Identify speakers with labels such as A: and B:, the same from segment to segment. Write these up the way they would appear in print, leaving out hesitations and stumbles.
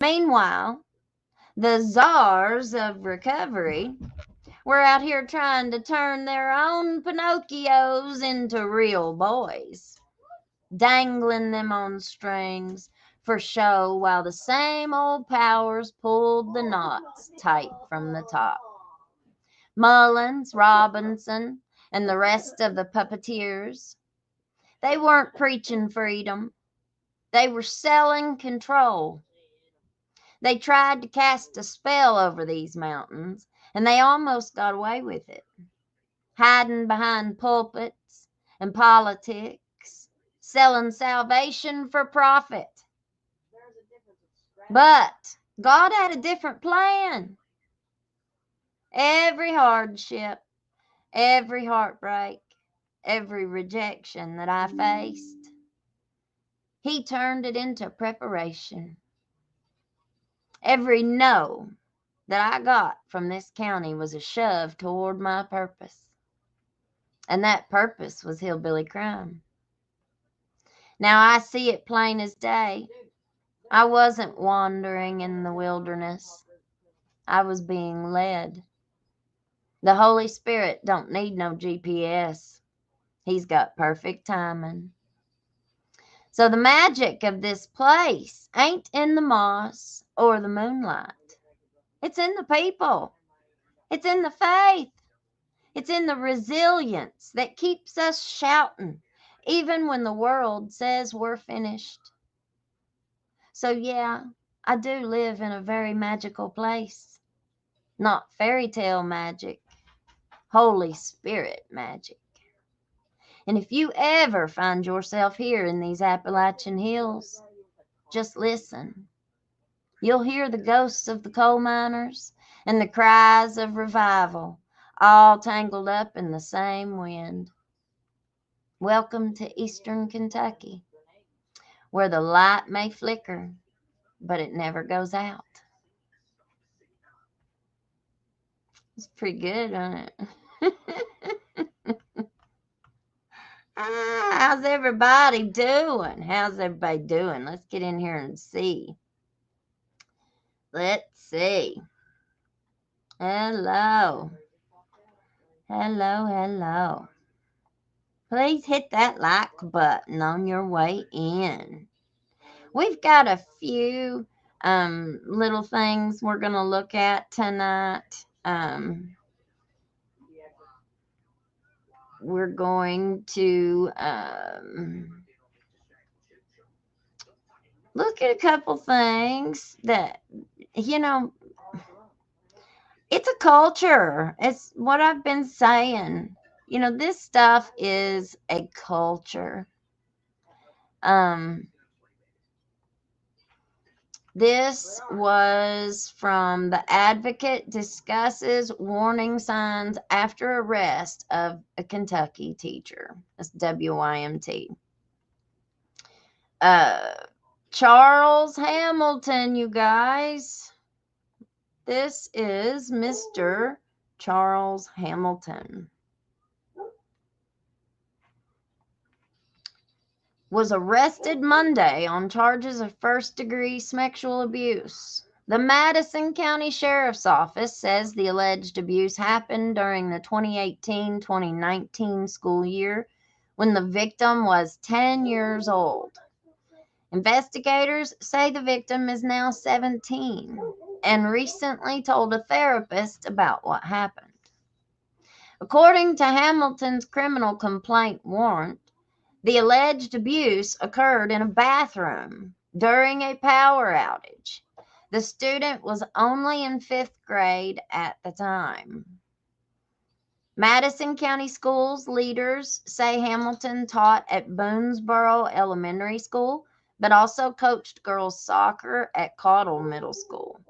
A: Meanwhile, the czars of recovery were out here trying to turn their own Pinocchios into real boys, dangling them on strings for show while the same old powers pulled the knots tight from the top. Mullins, Robinson, and the rest of the puppeteers, they weren't preaching freedom. They were selling control. They tried to cast a spell over these mountains, and they almost got away with it, hiding behind pulpits and politics, selling salvation for profit. But God had a different plan. Every hardship, every heartbreak, every rejection that I faced, He turned it into preparation. Every no that I got from this county was a shove toward my purpose. And that purpose was hillbilly crime. Now I see it plain as day. I wasn't wandering in the wilderness. I was being led. The Holy Spirit don't need no GPS. He's got perfect timing. So the magic of this place ain't in the moss or the moonlight. It's in the people. It's in the faith. It's in the resilience that keeps us shouting, even when the world says we're finished. So, yeah, I do live in a very magical place. Not fairy tale magic, Holy Spirit magic. And if you ever find yourself here in these Appalachian hills, just listen. You'll hear the ghosts of the coal miners and the cries of revival, all tangled up in the same wind. Welcome to Eastern Kentucky, where the light may flicker, but it never goes out. It's pretty good, isn't it? How's everybody doing? How's everybody doing? Let's get in here and see. Let's see. Hello. Hello, hello. Please hit that like button on your way in. We've got a few little things we're going to look at tonight. We're going to look at a couple things that, it's a culture. It's what I've been saying. This stuff is a culture. This was from The Advocate discusses warning signs after arrest of a Kentucky teacher. That's WYMT. Charles Hamilton, you guys. This is Mr. Charles Hamilton. Was arrested Monday on charges of first-degree sexual abuse. The Madison County Sheriff's Office says the alleged abuse happened during the 2018-2019 school year when the victim was 10 years old. Investigators say the victim is now 17 and recently told a therapist about what happened. According to Hamilton's criminal complaint warrant, the alleged abuse occurred in a bathroom during a power outage. The student was only in 5th grade at the time. Madison County Schools leaders say Hamilton taught at Boonesboro Elementary School, but also coached girls soccer at Caudle Middle School.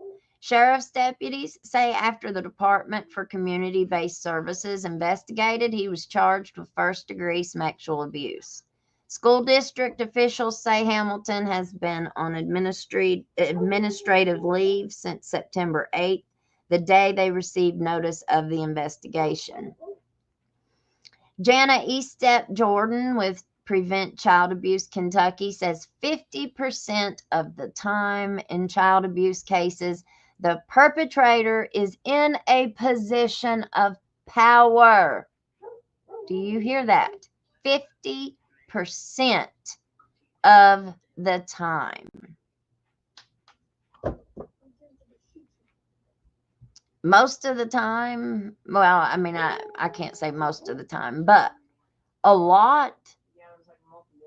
A: Sheriff's deputies say after the Department for Community-Based Services investigated, he was charged with first-degree sexual abuse. School district officials say Hamilton has been on administrative leave since September 8th, the day they received notice of the investigation. Jana Eastep Jordan with Prevent Child Abuse Kentucky says 50% of the time in child abuse cases, the perpetrator is in a position of power. Do you hear that? 50% of the time. Most of the time, well, I mean, I can't say most of the time, but a lot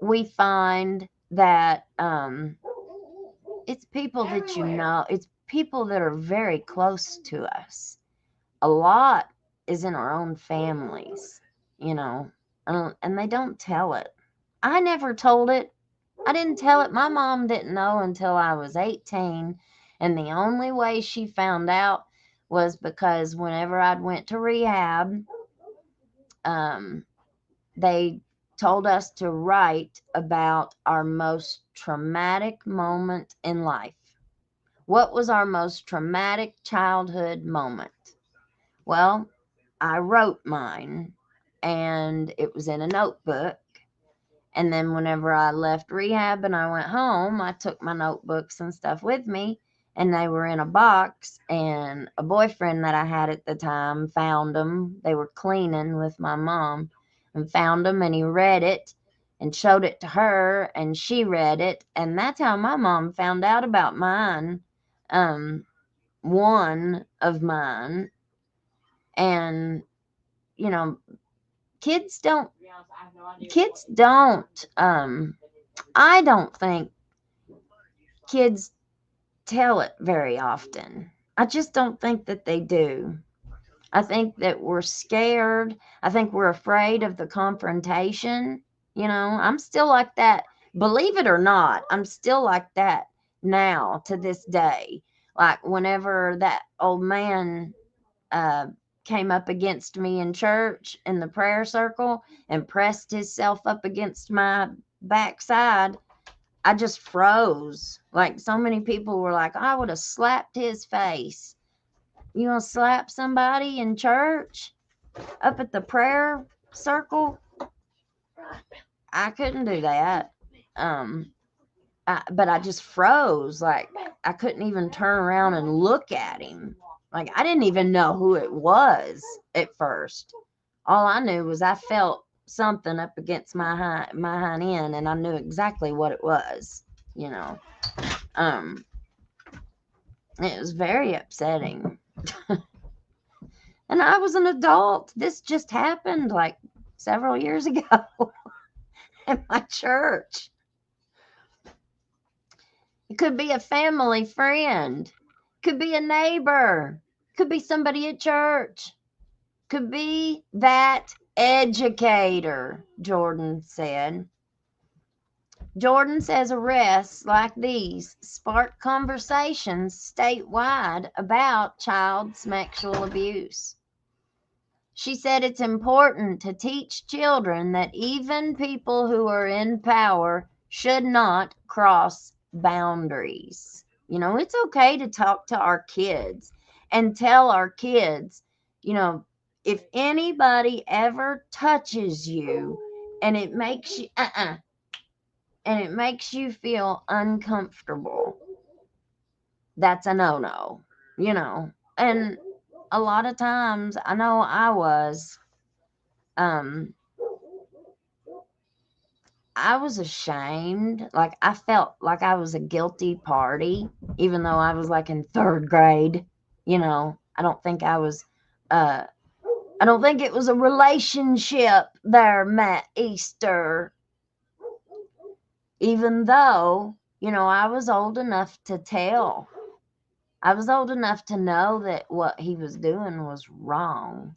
A: we find that it's people that you know, it's people that are very close to us. A lot is in our own families, you know, and they don't tell it. I never told it. I didn't tell it. My mom didn't know until I was 18, and the only way she found out was because whenever I'd went to rehab, they told us to write about our most traumatic moment in life. What was our most traumatic childhood moment? Well, I wrote mine, and it was in a notebook. And then whenever I left rehab and I went home, I took my notebooks and stuff with me, and they were in a box, and a boyfriend that I had at the time found them. They were cleaning with my mom and found them, and he read it and showed it to her, and she read it, and that's how my mom found out about mine, one of mine. And, you know, kids don't, I don't think kids tell it very often. I just don't think that they do. I think that we're scared. I think we're afraid of the confrontation. You know, I'm still like that. Believe it or not, I'm still like that now to this day. Like whenever that old man came up against me in church in the prayer circle and pressed himself up against my backside, I just froze. Like so many people were like, I would have slapped his face. You gonna slap somebody in church up at the prayer circle? I couldn't do that. But I just froze. Like I couldn't even turn around and look at him. Like I didn't even know who it was at first. All I knew was I felt something up against my hind end, and I knew exactly what it was. You know, it was very upsetting. And I was an adult. This just happened like several years ago at my church. It could be a family friend, could be a neighbor, could be somebody at church, could be that educator, Jordan said. Jordan says arrests like these spark conversations statewide about child sexual abuse. She said it's important to teach children that even people who are in power should not cross boundaries. You know, it's okay to talk to our kids and tell our kids, you know, if anybody ever touches you and it makes you and it makes you feel uncomfortable, that's a no-no, you know. And a lot of times, I know I was ashamed. Like I felt like I was a guilty party, even though I was like in third grade. You know, I don't think it was a relationship there, Matt Easter. Even though, you know, I was old enough to tell. I was old enough to know that what he was doing was wrong.